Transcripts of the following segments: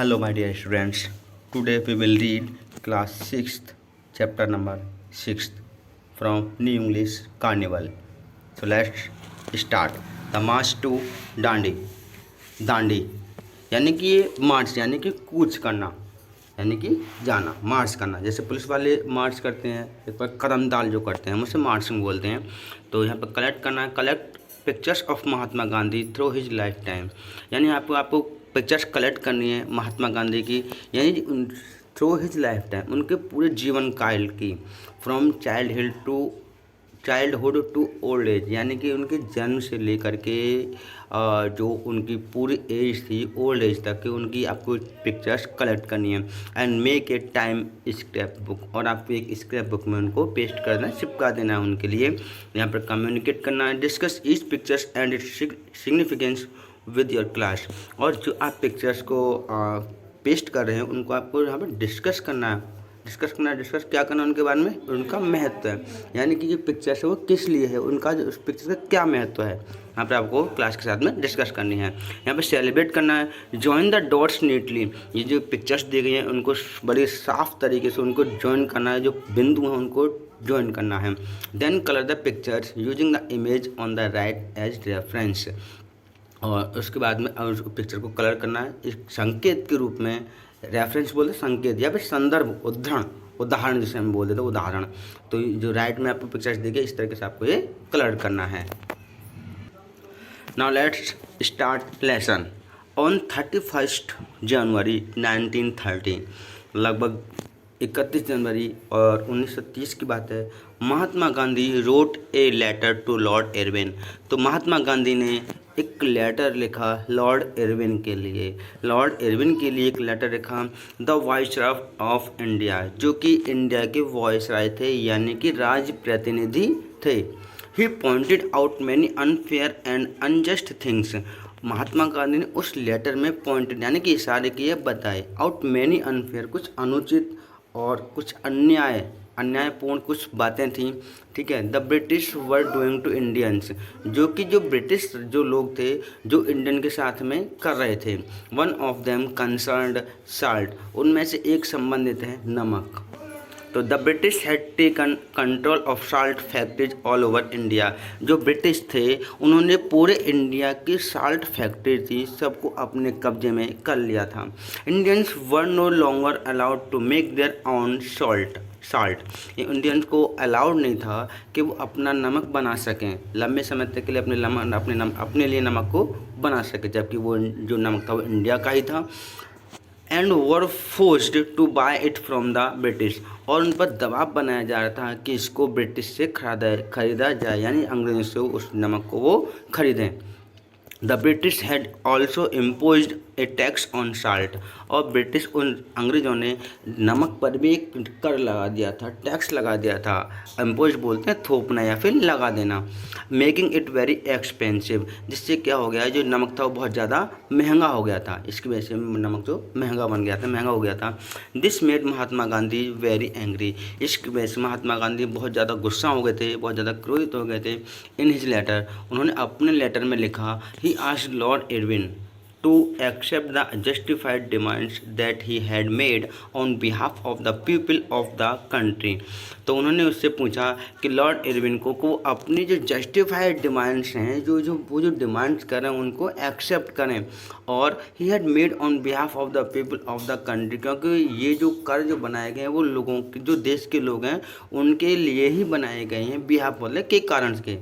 Hello, my dear students. Today we will read class 6th, chapter number 6th from New English Carnival. So let's start. The march to Dandi. Dandi यानी कि ये मार्च यानी कि कूच करना यानी कि जाना, मार्च करना। जैसे पुलिस वाले मार्च करते हैं, एक पर कदमताल जो करते हैं हम उसे मार्चिंग बोलते हैं। तो यहाँ पर कलेक्ट करना है, collect pictures of Mahatma Gandhi through his life time. यानी आपको पिक्चर्स कलेक्ट करनी है महात्मा गांधी की, यानी थ्रू हिज लाइफ टाइम, उनके पूरे जीवन काल की। From childhood to old age, यानी कि उनके जन्म से लेकर के जो उनकी पूरी एज थी, ओल्ड एज तक की उनकी आपको पिक्चर्स कलेक्ट करनी है। And make a time scrap book, और आपको एक स्क्रैप बुक में उनको पेस्ट करना, चिपका देना है उनके लिए। यहाँ पर कम्युनिकेट करना है, discuss each pictures and its significance with your class. और जो आप पिक्चर्स को पेस्ट कर रहे हैं उनको आपको यहाँ पर डिस्कस क्या करना है उनके बारे में, उनका महत्व है, यानी कि ये पिक्चर्स है वो किस लिए है, उनका जो उस पिक्चर का क्या महत्व है, यहाँ पे आपको क्लास के साथ में डिस्कस करनी है। यहाँ पे सेलिब्रेट करना है, जॉइन द डॉट्स नीटली, ये जो पिक्चर्स दी गई हैं उनको बड़ी साफ तरीके से उनको ज्वाइन करना है, जो बिंदु हैं उनको ज्वाइन करना है। Then colour the pictures using the image on the right as reference, और उसके बाद में उस पिक्चर को कलर करना है एक संकेत के रूप में। रेफरेंस बोलते संकेत या फिर संदर्भ, उदाहरण जिसे हम बोल देते हैं, उदाहरण। तो जो राइट में आपको पिक्चर्स देखे इस तरीके से आपको ये कलर करना है। Now let's start lesson. On 31 January 1930, लगभग 31 जनवरी और 1930 की बात है, Mahatma Gandhi wrote a letter to lord Irwin. तो महात्मा गांधी ने एक लेटर लिखा लॉर्ड इरविन के लिए। लॉर्ड इरविन के लिए एक लेटर लिखा, द वाइसरॉय ऑफ इंडिया, जो कि इंडिया के वाइसरॉय थे, यानी कि राज प्रतिनिधि थे। He pointed out many unfair and unjust things. Mahatma Gandhi ने उस लेटर में पॉइंटेड यानी कि इशारे किए, बताए, आउट मैनी अनफेयर, कुछ अनुचित और कुछ अन्यायपूर्ण कुछ बातें थीं, ठीक है। The British were doing to Indians, जो कि जो ब्रिटिश जो लोग थे जो इंडियन के साथ में कर रहे थे। One of them concerned salt, उनमें से एक संबंधित है नमक। तो the British had taken control of salt factories all over India, जो ब्रिटिश थे उन्होंने पूरे इंडिया की साल्ट फैक्ट्री थी सबको अपने कब्जे में कर लिया था। Indians were no longer allowed to make their own salt. Indians को अलाउड नहीं था कि वो अपना नमक बना सकें, लंबे समय तक के लिए अपने लिए नमक को बना सकें, जबकि वो जो नमक था वो इंडिया का ही था। And were forced to buy it from the British, और उन पर दबाव बनाया जा रहा था कि इसको ब्रिटिश से खरीदा जाए, यानी अंग्रेजों से उस नमक को वो खरीदें। The British had also imposed A tax on salt, और ब्रिटिश उन अंग्रेज़ों ने नमक पर भी एक कर लगा दिया था, टैक्स लगा दिया था। इम्पोज बोलते हैं थोपना या फिर लगा देना। मेकिंग इट वेरी एक्सपेंसिव, जिससे क्या हो गया, जो नमक था वो बहुत ज़्यादा महंगा हो गया था, इसकी वजह से नमक जो महंगा हो गया था। This made Mahatma Gandhi very angry, इसकी वजह से महात्मा गांधी बहुत ज़्यादा गुस्सा हो गए थे, बहुत ज़्यादा क्रोधित हो गए थे। इन हिज लेटर, उन्होंने अपने लेटर में लिखा, he asked Lord Irwin to accept the justified demands that he had made on behalf of the people of the country। तो उन्होंने उससे पूछा कि लॉर्ड इरविन को वो अपनी जो जस्टिफाइड डिमांड्स हैं, वो जो डिमांड्स कर रहे हैं उनको एक्सेप्ट करें, और he had made on behalf of the people of the country, क्योंकि ये जो कर जो बनाए गए हैं वो लोगों के, जो देश के लोग हैं उनके लिए ही बनाए गए हैं, बिहाफ मतलब के कारण के,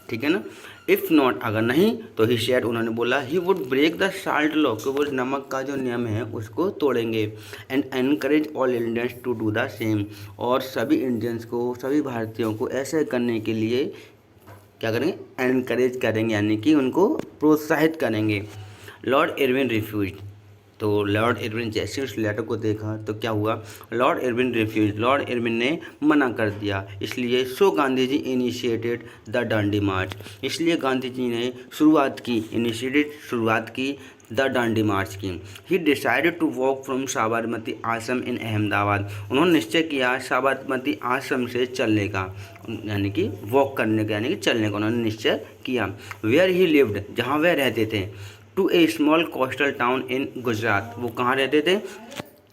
ठीक है ना। इफ़ नॉट, अगर नहीं, तो ही शेड, उन्होंने बोला, he would break the salt law, कि वो नमक का जो नियम है उसको तोड़ेंगे। And encourage all Indians to do the same, और सभी इंडियंस को, सभी भारतीयों को ऐसे करने के लिए क्या करेंगे, एनकरेज करेंगे, यानी कि उनको प्रोत्साहित करेंगे। लॉर्ड इरविन रिफ्यूज, तो लॉर्ड इरविन जैसे उस लेटर को देखा तो क्या हुआ, Lord Irwin refuse, Lord Irwin ने मना कर दिया। इसलिए so Gandhi ji initiated the Dandi march, इसलिए गांधी जी ने शुरुआत की द डांडी मार्च की। He decided to walk from Sabarmati Ashram in Ahmedabad, उन्होंने निश्चय किया साबरमती आश्रम से चलने का, यानी कि वॉक करने का, यानी कि चलने का उन्होंने निश्चय किया। वेयर ही लिव्ड, जहाँ वह रहते थे। To a small coastal town in Gujarat. वो कहाँ रहते थे?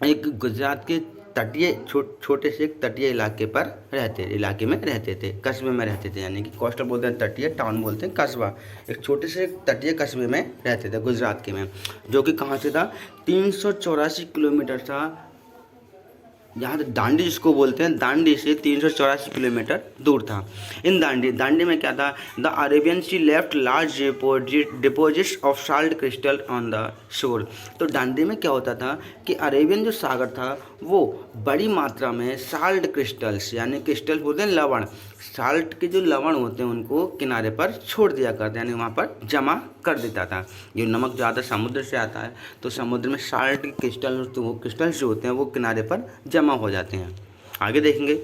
एक गुजरात के तटीय छोटे से एक तटीय इलाके में रहते थे, कस्बे में रहते थे। यानी कि कोस्टल बोलते हैं तटीय, टाउन बोलते हैं कस्बा। एक छोटे से तटीय कस्बे में रहते थे गुजरात के में, जो कि कहाँ से था? 384 किलोमीटर था। यहाँ दांडी जिसको बोलते हैं, दांडी से 384 किलोमीटर दूर था। इन दांडी में क्या था? The Arabian sea left large deposits of salt crystal on the shore. तो दांडी में क्या होता था कि अरेबियन जो सागर था वो बड़ी मात्रा में साल्ट क्रिस्टल्स, यानी क्रिस्टल बोलते हैं लवण, साल्ट के जो लवण होते हैं उनको किनारे पर छोड़ दिया करते हैं, यानी वहाँ पर जमा कर देता था। जो नमक ज़्यादा समुद्र से आता है तो समुद्र में साल्ट के क्रिस्टल, तो वो क्रिस्टल्स जो होते हैं वो किनारे पर जमा हो जाते हैं। आगे देखेंगे,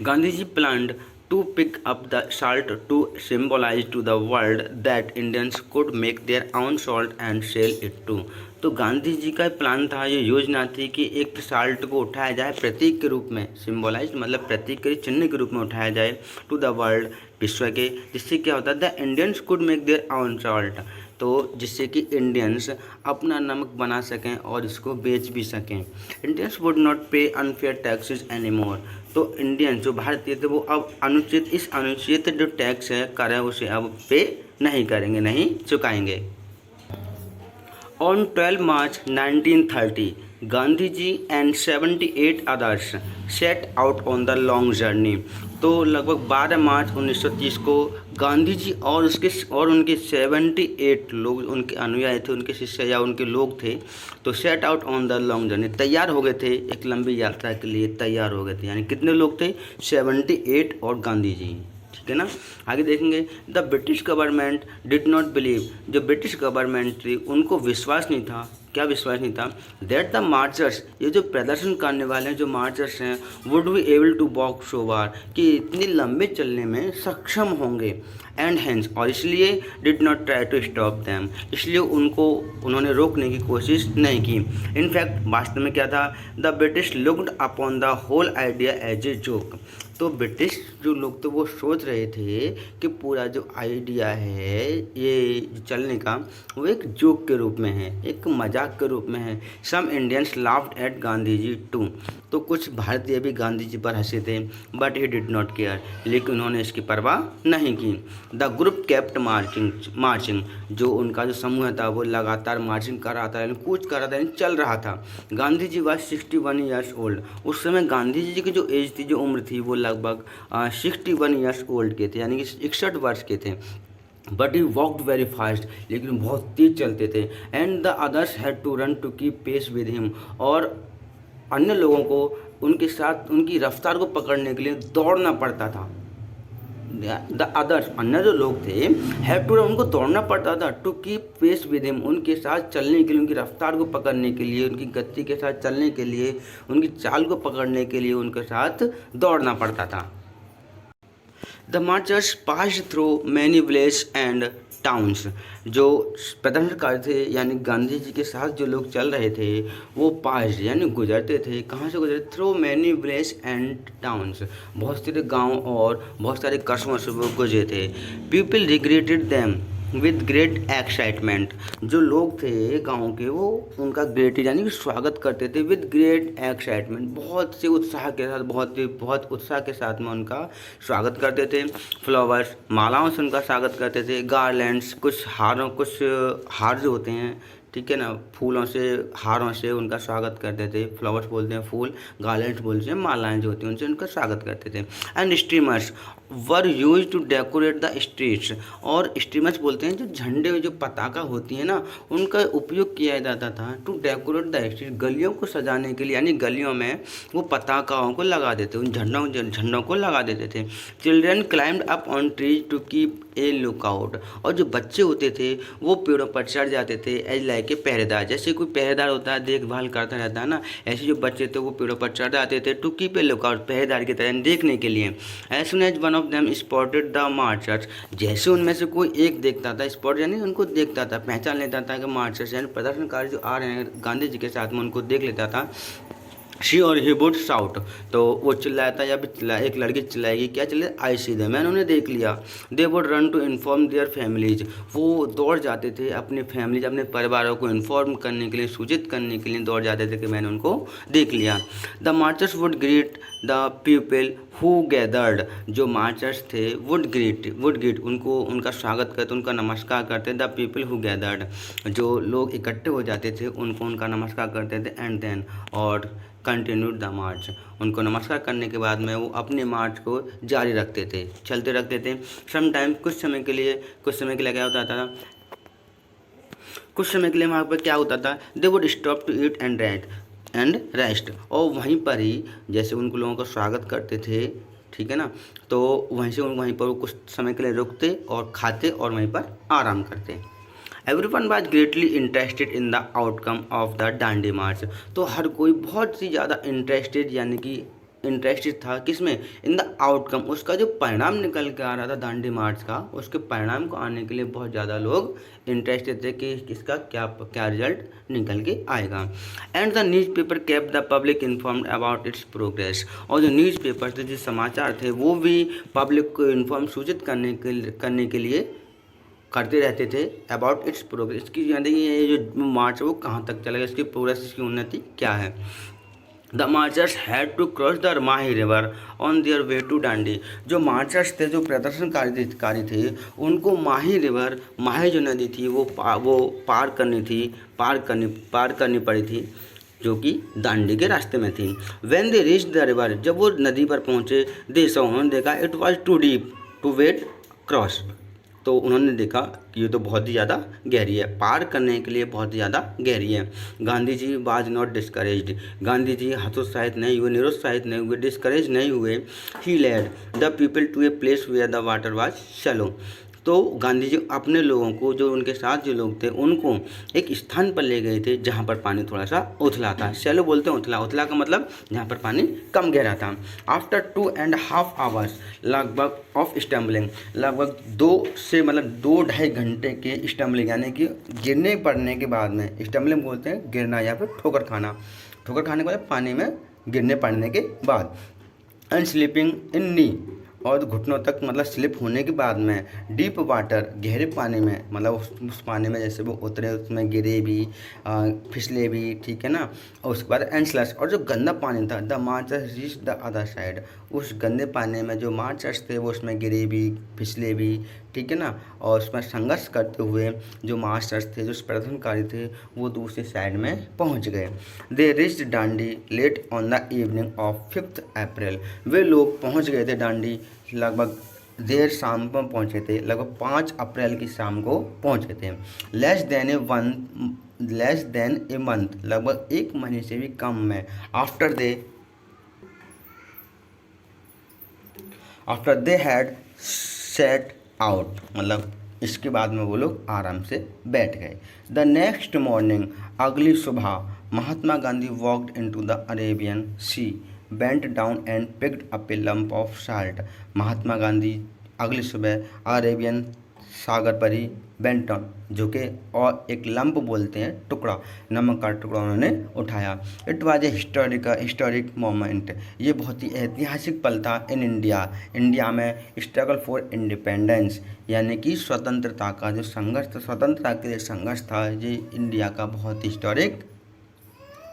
Gandhi ji planned to pick up the salt to symbolize to the world that Indians could make their own salt and sell it too। तो गांधी जी का प्लान था, ये योजना थी कि एक साल्ट को उठाया जाए प्रतीक के रूप में, सिम्बोलाइज मतलब प्रतीक के चिन्ह के रूप में उठाया जाए टू द वर्ल्ड, विश्व के, जिससे क्या होता है the Indians could make their own salt. तो जिससे कि इंडियंस अपना नमक बना सकें और इसको बेच भी सकें। इंडियंस वुड नॉट पे अनफेयर टैक्सेस एनी मोर। तो इंडियंस जो भारतीय थे वो अब अनुचित जो टैक्स है कर है उसे अब पे नहीं करेंगे, नहीं चुकाएंगे। On 12 March 1930 Gandhi ji and 78 others set out on the long journey. तो लगभग 12 मार्च 1930 को गांधी जी और उनके 78 लोग, उनके अनुयायी थे, उनके शिष्य या उनके लोग थे, तो set out on the long journey, तैयार हो गए थे, एक लंबी यात्रा के लिए तैयार हो गए थे। यानी कितने लोग थे? 78 और गांधी जी, ठीक है ना। आगे देखेंगे, the British government did not believe. जो ब्रिटिश गवर्नमेंट थी उनको विश्वास नहीं था, क्या विश्वास नहीं था? दैट द मार्चर्स, ये जो प्रदर्शन करने वाले हैं, जो मार्चर्स हैं, would be able to walk so far, कि इतनी लंबे चलने में सक्षम होंगे। एंड हेंस, और इसलिए did not try to stop them, इसलिए उन्होंने रोकने की कोशिश नहीं की। इनफैक्ट वास्तव में क्या था? The British looked upon the whole idea as a joke. तो ब्रिटिश जो लोग थे वो सोच रहे थे कि पूरा जो आइडिया है ये चलने का वो एक जोक के रूप में है, एक मजाक के रूप में है। Some Indians laughed at Gandhi ji too. तो कुछ भारतीय भी गांधी जी पर हंसे थे, but he did not care, लेकिन उन्होंने इसकी परवाह नहीं की। द ग्रुप केप्ट मार्चिंग, जो उनका जो समूह था वो लगातार मार्चिंग कर रहा था, यानी कूच कर रहा था, यानी चल रहा था। Gandhi ji was 61 years old. उस समय गांधी जी की जो एज थी, जो उम्र थी, वो लगभग 61 ईयर्स ओल्ड के थे, यानी कि 61 वर्ष के थे। But he walked very fast, लेकिन बहुत तेज चलते थे। And the others had to run to keep pace with him, और अन्य लोगों को उनके साथ उनकी रफ्तार को पकड़ने के लिए दौड़ना पड़ता था। द अदर्स, अन्य जो लोग थे, हैव टू रन, उनको दौड़ना पड़ता था, to keep pace with him, उनके साथ चलने के लिए, उनकी रफ्तार को पकड़ने के लिए, उनकी गति के साथ चलने के लिए, उनकी चाल को पकड़ने के लिए उनके साथ दौड़ना पड़ता था। The marchers passed through many village and towns. जो प्रदर्शनकारी थे यानी गांधी जी के साथ जो लोग चल रहे थे वो पास्ड यानी गुजरते थे, कहाँ से गुजरते? Through many village and towns, बहुत सारे गांव और बहुत सारे कस्बों से वो गुजरे थे। People regretted them with great excitement. जो लोग थे गांव के वो उनका ग्रेटेड यानी कि स्वागत करते थे विद ग्रेट एक्साइटमेंट, बहुत से उत्साह के साथ, बहुत उत्साह के साथ में उनका स्वागत करते थे। फ्लावर्स, मालाओं से उनका स्वागत करते थे। गार्लैंड्स, कुछ हार जो होते हैं, ठीक है ना, फूलों से, हारों से उनका स्वागत करते थे। फ्लावर्स बोलते हैं फूल, गार्लैंड्स बोलते हैं मालाएं जो होती हैं, उनसे उनका स्वागत करते थे। And streamers were used to decorate the streets, और स्ट्रीमर्स बोलते हैं जो झंडे, जो पताका होती है ना, उनका उपयोग किया जाता था टू डेकोरेट द स्ट्रीट, गलियों को सजाने के लिए, यानी गलियों में वो पताकाओं को लगा देते, उन झंडों को लगा देते थे। Children climbed up on trees to keep a lookout, और जो बच्चे होते थे वो पेड़ों पर चढ़ जाते थे एज लाइक ए पहरेदार, जैसे कोई पहरेदार होता है, देखभाल करता रहता है ना, ऐसे जो बच्चे थे वो पेड़ों पर चढ़ जाते थे टू कीप ए लुकआउट, पहरेदार की तरह देखने के लिए। As soon as one of them spotted the marchers, जैसे उनमें से कोई एक देखता था, स्पॉट यानी उनको देखता था, पहचान लेता था कि मार्चर्स यानी प्रदर्शनकारी जो आ रहे हैं गांधी जी के साथ में, उनको देख लेता था। शी और ही वुड शाउट, तो वो चिल्लाता या फिर एक लड़की चिल्लाएगी, क्या चिल्लाए, आई सी दे, मैंने उन्हें देख लिया। They would run to inform their families, वो दौड़ जाते थे अपने फैमिलीज, अपने परिवारों को इन्फॉर्म करने के लिए, सूचित करने के लिए दौड़ जाते थे कि मैंने उनको देख लिया। The marchers would greet the people who gathered, जो मार्चर्स थे वुड ग्रीट उनको, उनका स्वागत करते, उनका नमस्कार करते। द पीपल हु गैदर्ड, जो लोग इकट्ठे हो जाते थे उनको उनका नमस्कार करते थे। एंड देन, और कंटिन्यूड द मार्च, उनको नमस्कार करने के बाद में वो अपने मार्च को जारी रखते थे, चलते रखते थे। सम टाइम, कुछ समय के लिए क्या होता था, कुछ समय के लिए वहाँ पर क्या होता था, they would stop to eat and rest, और वहीं पर ही जैसे उनको लोगों का स्वागत करते थे, ठीक है ना, तो वहीं पर वो कुछ समय के लिए रुकते और खाते और वहीं पर आराम करते। Everyone was greatly interested in the outcome of the Dandi march, तो हर कोई बहुत ही ज़्यादा इंटरेस्टेड, यानी कि इंटरेस्टेड था किसमें, इन द आउटकम, उसका जो परिणाम निकल के आ रहा था दांडी मार्च का, उसके परिणाम को आने के लिए बहुत ज़्यादा लोग इंटरेस्टेड थे कि किसका क्या रिजल्ट निकल के आएगा। And the newspaper kept the public informed about its progress, और जो न्यूज़ पेपर थे, जो समाचार थे, वो भी पब्लिक को इन्फॉर्म, सूचित करने के लिए करते रहते थे अबाउट इट्स प्रोग्रेस, इसकी यानी कि ये जो मार्च है वो कहाँ तक चलेगा, इसकी प्रोग्रेस, इसकी उन्नति क्या है। The marchers had to cross the Mahi river on their way to Dandi, जो मार्चर्स थे, जो प्रदर्शनकारी थे, उनको माही रिवर, माही जो नदी थी वो पार करनी पड़ी थी, जो कि दांडी के रास्ते में थी। When they reach the river, जब वो नदी पर पहुँचे, दे सॉ, उन्होंने देखा, it was too deep to wade cross, तो उन्होंने देखा कि ये तो बहुत ही ज़्यादा गहरी है, पार करने के लिए बहुत ही ज़्यादा गहरी है। Gandhi ji was not discouraged, Gandhi ji हतोत्साहित नहीं हुए, निरुत्साहित नहीं हुए, डिस्करेज नहीं हुए। He led the people to a place where the water was shallow, तो गांधी जी अपने लोगों को, जो उनके साथ जो लोग थे, उनको एक स्थान पर ले गए थे जहाँ पर पानी थोड़ा सा उथला था। शैलो बोलते हैं उथला का मतलब जहाँ पर पानी कम गहरा था। आफ्टर 2.5 आवर्स लगभग ऑफ स्टम्बलिंग, लगभग 2 घंटे के स्टम्बलिंग, यानी कि गिरने पड़ने के बाद में, स्टम्बलिंग बोलते हैं गिरना या फिर ठोकर खाने के बाद, पानी में गिरने पड़ने के बाद। एंड स्लीपिंग इन नी, और घुटनों तक मतलब स्लिप होने के बाद में। डीप वाटर, गहरे पानी में, मतलब उस पानी में जैसे वो उतरे, उसमें गिरे भी, फिसले भी, ठीक है ना। और उसके बाद एंड स्लश, और जो गंदा पानी था, the marchers reach the other side, उस गंदे पानी में जो मार्चर्स थे वो उसमें गिरे भी, फिसले भी, ठीक है ना। और उसमें संघर्ष करते हुए जो मार्चर्स थे, जो प्रदर्शनकारी थे, वो दूसरी साइड में पहुंच गए। They reached Dandi late on the evening of 5 April, वे लोग पहुंच गए थे दांडी लगभग देर शाम पर पहुंचे थे, लगभग 5 अप्रैल की शाम को पहुंचे थे। लेस देन ए मंथ, लगभग 1 महीने से भी कम में। After they had set out, मतलब इसके बाद में वो लोग आराम से बैठ गए। द नेक्स्ट मॉर्निंग, अगली सुबह, Mahatma Gandhi walked into the Arabian sea, bent down and picked up a lump of salt, Mahatma Gandhi अगली सुबह अरेबियन सागर पर ही बेंट डाउन, जो कि और एक लंप बोलते हैं, टुकड़ा, नमक का टुकड़ा उन्होंने उठाया। It was a historic moment, ये बहुत ही ऐतिहासिक पल था। इन इंडिया में स्ट्रगल फॉर इंडिपेंडेंस, यानी कि स्वतंत्रता का जो संघर्ष था, स्वतंत्रता के लिए संघर्ष था, ये इंडिया का बहुत हिस्टोरिक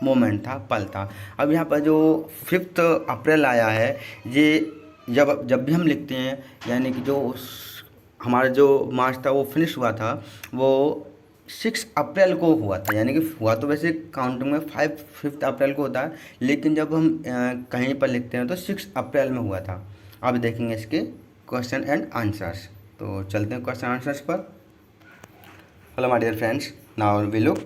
मोमेंट था, पल था। अब यहाँ पर जो 5 अप्रैल आया है, ये जब भी हम लिखते हैं, यानी कि जो हमारा जो मार्च था वो फिनिश हुआ था, वो 6 अप्रैल को हुआ था, यानी कि हुआ तो वैसे काउंटिंग में 5 अप्रैल को होता है, लेकिन जब हम कहीं पर लिखते हैं तो 6 अप्रैल में हुआ था। अब देखेंगे इसके क्वेश्चन एंड आंसर्स, तो चलते हैं क्वेश्चन आंसर्स पर। Hello my dear friends, now we look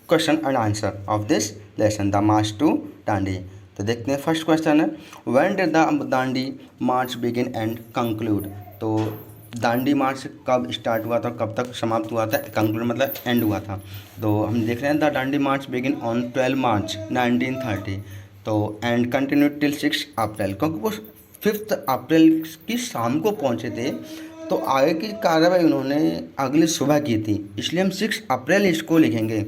question and answer of this lesson, the march to Dandi. तो देखते हैं, फर्स्ट क्वेश्चन है, when did the Dandi march begin and conclude, तो दांडी मार्च कब स्टार्ट हुआ था, कब तक समाप्त हुआ था, कंक्लूड मतलब एंड हुआ था। तो हम देख रहे हैं, the Dandi march begin on 12 March 1930, तो एंड कंटिन्यू टिल 6 अप्रैल, क्योंकि वो 5 अप्रैल की शाम को पहुंचे थे, तो आगे की कार्रवाई उन्होंने अगली सुबह की थी, इसलिए हम 6 अप्रैल इसको लिखेंगे।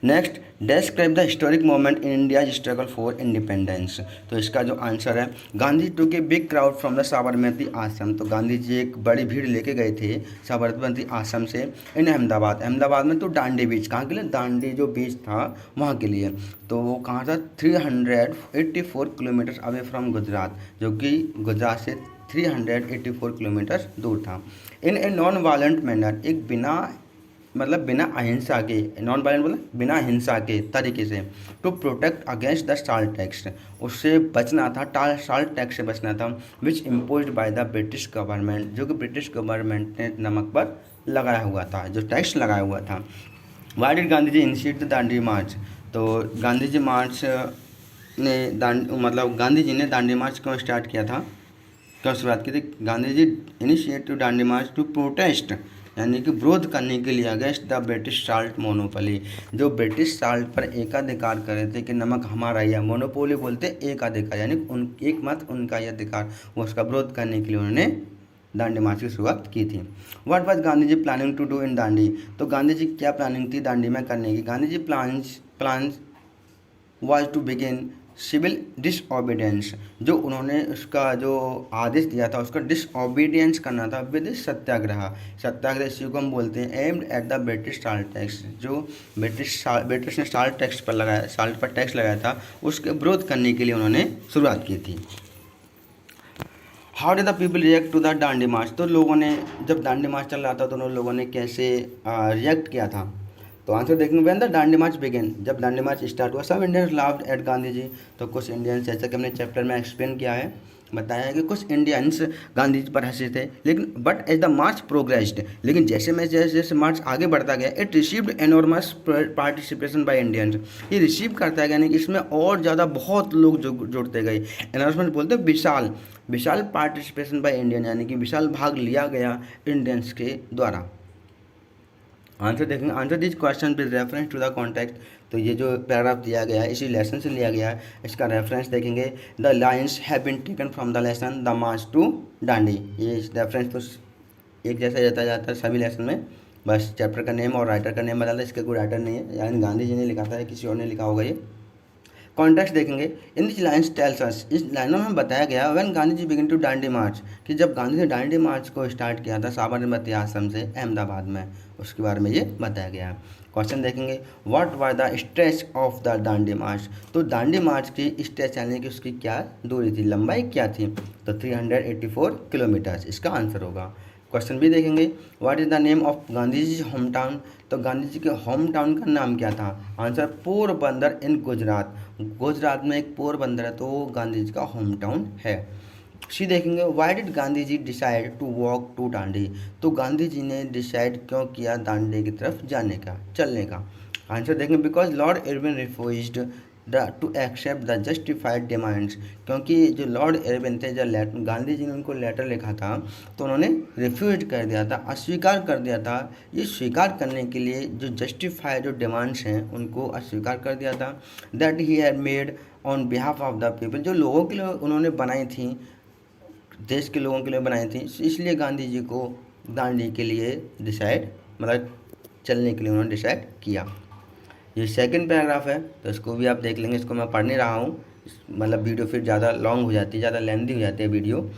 Next, describe the historic moment in India struggle for independence. तो इसका जो आंसर है, Gandhi took a big crowd from the Sabarmati ashram. तो गांधी जी एक बड़ी भीड़ लेके गए थे साबरमती आश्रम से इन अहमदाबाद में। तो दांडी बीच, कहाँ के लिए? दांडी जो बीच था वहाँ के लिए। तो वो कहाँ था? 384 किलोमीटर अवे फ्रॉम गुजरात, जो कि गुजरात से 384 किलोमीटर दूर था। इन ए नॉन वायलेंट मैनर, एक बिना अहिंसा के, नॉन वायलेंट मतलब बिना हिंसा के तरीके से, to protect against the salt tax, उससे बचना था, साल्ट टैक्स से बचना था, which imposed by the British government, जो कि ब्रिटिश गवर्नमेंट ने नमक पर लगाया हुआ था, जो टैक्स लगाया हुआ था। Why did Gandhi ji initiate the Dandi march? तो गांधी जी गांधी जी ने दांडी मार्च क्यों स्टार्ट किया था, क्यों शुरुआत की थी? Gandhi ji initiate to Dandi march to protest, यानी कि विरोध करने के लिए against the British salt monopoly, जो ब्रिटिश साल्ट पर एकाधिकार कर रहे थे कि नमक हमारा ही है। मोनोपोली बोलते एकाधिकार, यानी एक मत उनका ही अधिकार, वो उसका विरोध करने के लिए उन्होंने दांडी मार्च की शुरुआत की थी। What was Gandhi ji planning to do in Dandi? तो गांधी जी क्या प्लानिंग थी दांडी में करने की? Gandhi ji plans was to begin civil disobedience, जो उन्होंने उसका जो आदेश दिया था उसका डिसओबीडियंस करना था विद सत्याग्रह इसी को हम बोलते हैं aimed at the British salt tax, जो ब्रिटिश ने साल्ट पर टैक्स लगाया था, उसके विरोध करने के लिए उन्होंने शुरुआत की थी। How did the people react to the Dandi march? तो लोगों ने, जब दांडी मार्च चल रहा था तो उन लोगों ने कैसे रिएक्ट किया था? तो आंसर देखेंगे, when the Dandi march begin, जब दांडी मार्च स्टार्ट हुआ, सब इंडियंस लाफ्ड एट गांधी जी। तो कुछ इंडियंस, जैसा कि हमने चैप्टर में एक्सप्लेन किया है, बताया है कि कुछ इंडियंस गांधी जी पर हंसे थे, लेकिन but as the march progressed, लेकिन जैसे मार्च आगे बढ़ता गया, it received enormous participation by Indians, ये रिसीव करता गया, यानी कि इसमें और ज़्यादा बहुत लोग जुड़ते गए। एनॉर्मस बोलते हैं विशाल पार्टिसिपेशन बाय इंडियन, यानी कि विशाल भाग लिया गया इंडियंस के द्वारा। आंसर देखेंगे, answer this question with reference to the context. तो ये जो पैराग्राफ दिया गया है इसी लेसन से लिया गया है, इसका रेफरेंस देखेंगे। The lines have been taken from the lesson the march to Dandi. ये रेफरेंस तो एक जैसा जाता है सभी लेसन में, बस चैप्टर का नेम और राइटर का नेम बदलता है, इसका कोई राइटर नहीं है, यानी गांधी जी ने लिखा था, किसी और ने लिखा होगा। ये कॉन्टेक्स्ट देखेंगे, in this lines tells us, इस लाइनों में बताया गया when Gandhi ji begin to Dandi march, कि जब गांधी जी दांडी मार्च को स्टार्ट किया था साबरमती आश्रम से अहमदाबाद में, उसके बारे में ये बताया गया है। क्वेश्चन देखेंगे, what was the stretch of the Dandi march? तो दांडी मार्च की स्ट्रेच यानी कि उसकी क्या दूरी थी, लंबाई क्या थी? तो 384 किलोमीटर इसका आंसर होगा। क्वेश्चन भी देखेंगे, what is the name of Gandhi ji home town? तो गांधी जी के होम टाउन का नाम क्या था? आंसर पोरबंदर इन गुजरात, गुजरात में एक पोरबंदर है, तो वो गांधी जी का होम टाउन है। सी देखेंगे, why did Gandhi ji decide to walk to Dandi? तो गांधी जी ने डिसाइड क्यों किया दांडी की तरफ जाने का, चलने का? आंसर देखेंगे, because Lord Irwin refused to accept the justified demands, क्योंकि जो लॉर्ड इरविन थे, जब गांधी जी ने उनको लेटर लिखा था तो उन्होंने रिफ्यूज कर दिया था, अस्वीकार कर दिया था। ये स्वीकार करने के लिए जो जस्टिफाइड जो डिमांड्स हैं उनको अस्वीकार कर दिया था। That he had made on behalf of the people, जो लोगों के लिए उन्होंने बनाई थी, देश के लोगों के लिए बनाई थी, इसलिए गांधी जी को दांडी के लिए डिसाइड, मतलब चलने के लिए उन्होंने डिसाइड किया। ये सेकंड पैराग्राफ है, तो इसको भी आप देख लेंगे, इसको मैं पढ़ नहीं रहा हूँ, मतलब वीडियो फिर ज़्यादा लॉन्ग हो जाती है, ज़्यादा लेंथी हो जाती है वीडियो।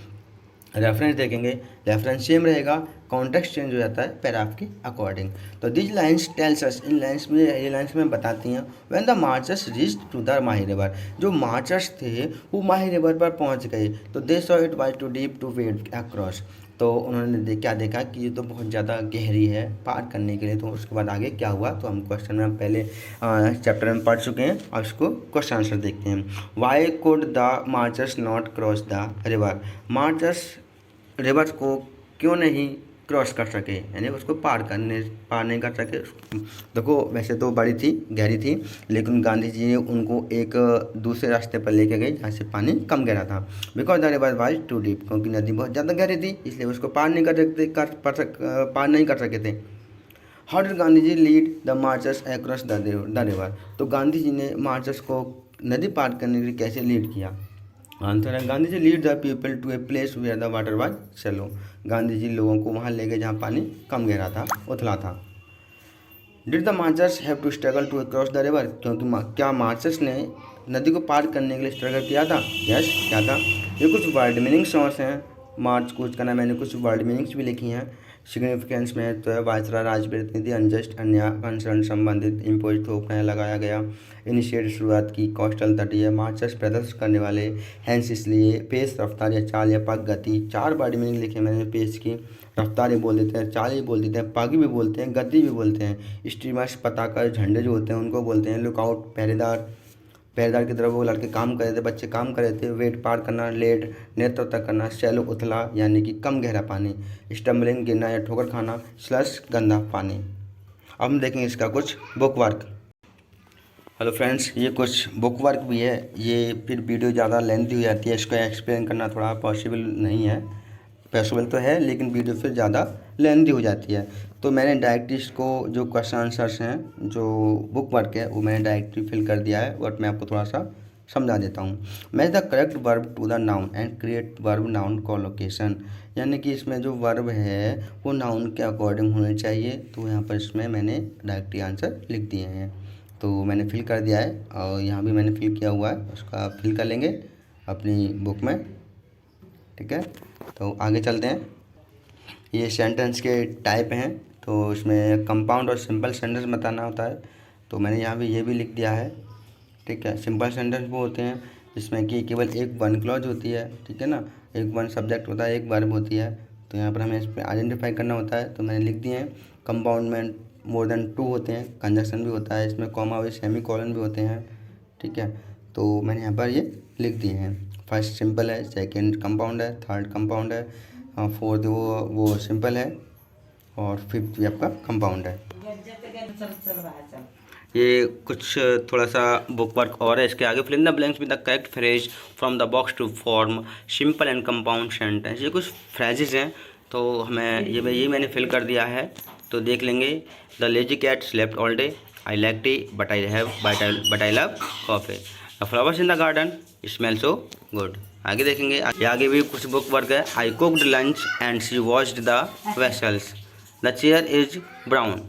रेफरेंस देखेंगे, रेफरेंस सेम रहेगा, कॉन्टेक्स्ट चेंज हो जाता है पैराग्राफ के अकॉर्डिंग। तो दिस लाइन्स टेल्स अस, इन लाइन्स में, ये लाइन्स में बताती हैं, when the marchers reached to the Mahi river, जो मार्चर्स थे वो माही रिवर पर पहुंच गए, तो they saw it was too deep to wade across, तो उन्होंने क्या देखा कि ये तो बहुत ज़्यादा गहरी है पार करने के लिए। तो उसके बाद आगे क्या हुआ, तो हम क्वेश्चन में पहले चैप्टर में पढ़ चुके हैं, अब इसको क्वेश्चन आंसर देखते हैं। Y could the marchers not cross the river? Marchers river को क्यों नहीं क्रॉस कर सके, यानी उसको पार नहीं कर सके? देखो वैसे तो बड़ी थी, गहरी थी, लेकिन गांधी जी ने उनको एक दूसरे रास्ते पर लेके गए जहाँ से पानी कम गहरा था। Because the river was too deep, क्योंकि नदी बहुत ज़्यादा गहरी थी, इसलिए उसको पार नहीं कर सके थे। How did Gandhi ji lead the marchers across the river? तो गांधी जी ने मार्चर्स को नदी पार करने के लिए कैसे लीड किया? आंसर है, Gandhi ji lead the people to a place where the water was shallow, Gandhi ji लोगों को वहाँ ले गए जहाँ पानी कम गहरा था, उथला था। Did the marchers have to struggle to cross the river, क्योंकि क्या मार्चर्स ने नदी को पार करने के लिए स्ट्रगल किया था? यस, क्या था? ये कुछ वर्ड मीनिंग शॉर्ट्स हैं। मार्च कूच करना, मैंने कुछ वर्ड मीनिंग्स भी लिखी हैं। सिग्निफिकेंस में तो है वायसरा, राजप्रतिनिधि, अनजस्ट, अन्याय, कंसर्न, संबंधित, इम्पोज, थोपना, लगाया गया, इनिशिएट, शुरुआत की, कोस्टल, तटीय, मार्चर्स, प्रदर्शन करने वाले, हैंस, इसलिए, पेस, रफ्तार या चाल या पग, गति। 4 वर्ड मीनिंग लिखे मैंने पेस की। रफ्तार ही बोल देते हैं, चाल ही बोल देते हैं, पग भी बोलते हैं, गति भी बोलते हैं। स्टीमर्स, पताका, झंडे जो होते हैं उनको बोलते हैं। लुकआउट, पहरेदार, पहरेदार की तरफ वो लड़के काम कर रहे थे, बच्चे काम कर रहे थे। वेट, पार करना। लेट, नेत्र तक करना। शैलो, उथला यानी कि कम गहरा पानी। स्टम्बलिंग, गिरना या ठोकर खाना। स्लश, गंदा पानी। अब हम देखेंगे इसका कुछ बुक वर्क। हेलो फ्रेंड्स, ये कुछ बुक वर्क भी है। ये फिर वीडियो ज़्यादा लेंथी हो जाती है, इसको एक्सप्लेन करना थोड़ा पॉसिबल नहीं है। पॉसिबल तो है लेकिन वीडियो फिर ज़्यादा लेंथी हो जाती है। तो मैंने डायरेक्टली इसको जो क्वेश्चन आंसर्स हैं, जो बुक वर्क है, वो मैंने डायरेक्टली फिल कर दिया है, बट मैं आपको थोड़ा सा समझा देता हूँ। Match the correct verb to the noun and create verb noun collocation, यानी कि इसमें जो वर्ब है वो नाउन के अकॉर्डिंग होने चाहिए। तो यहाँ पर इसमें मैंने डायरेक्टली आंसर लिख दिए हैं, तो मैंने फिल कर दिया है और यहाँ भी मैंने फिल किया हुआ है, उसका फिल कर लेंगे अपनी बुक में। ठीक है, तो आगे चलते हैं। ये सेंटेंस के टाइप हैं, तो इसमें कंपाउंड और सिंपल सेंटेंस बताना होता है, तो मैंने यहाँ भी ये भी लिख दिया है। ठीक है, सिंपल सेंटेंस वो होते हैं जिसमें कि केवल एक वन क्लॉज होती है, ठीक है ना, एक वन सब्जेक्ट होता है, एक वर्ब होती है। तो यहाँ पर हमें इस पर आइडेंटिफाई करना होता है, तो मैंने लिख दिए हैं। कंपाउंड में मोर देन 2 होते हैं, कंजक्शन भी होता है, इसमें कॉमा भी, सेमी कॉलन भी होते हैं। ठीक है, तो मैंने यहाँ पर ये लिख दिए हैं। फर्स्ट सिंपल है, सेकंड कंपाउंड है, थर्ड कंपाउंड है, फोर्थ वो सिंपल है और फिफ्थ भी आपका कंपाउंड है। ये कुछ थोड़ा सा बुक वर्क और है, इसके आगे fill in the blanks with the correct phrase from the box to form simple and compound sentence. ये कुछ फ्रेजेस हैं, तो हमें ये मैंने फिल कर दिया है, तो देख लेंगे। The lazy cat slept all day, I like tea but I love coffee, the flowers in the garden smell so good. आगे देखेंगे, आगे भी कुछ बुक वर्क है। I cooked lunch and she washed the vessels, the chair is brown.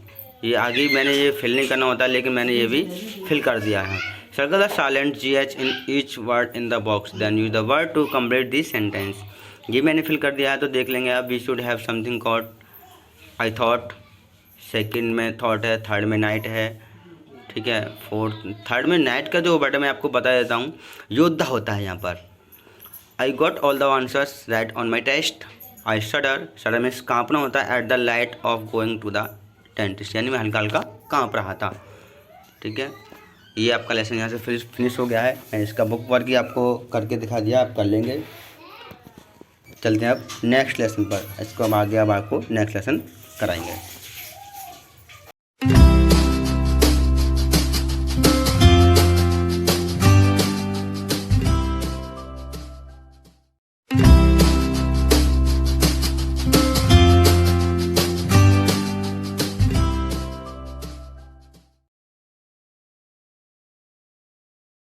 ये आगे मैंने ये फिल नहीं करना होता, लेकिन मैंने ये भी फिल कर दिया है। Circle the silent GH in each word in the box, then use the word to complete this sentence. ये मैंने फिल कर दिया है, तो देख लेंगे अब। We should have something caught, I thought, second में थॉट है, थर्ड में नाइट है। ठीक है, थर्ड में नाइट का जो वर्ड है मैं आपको बता देता हूँ, योद्धा होता है यहाँ पर। I got all the answers right on my test, I shudder में काँपना होता है, at the light of going to the dentist, यानी मैं हल्का हल्का काँप रहा था। ठीक है, ये आपका लेसन यहाँ से फिनिश हो गया है। मैं इसका बुक वर्क ही आपको करके दिखा दिया, आप कर लेंगे। चलते हैं अब नेक्स्ट लेसन पर, इसको हम आगे अब आपको नेक्स्ट लेसन कराएंगे।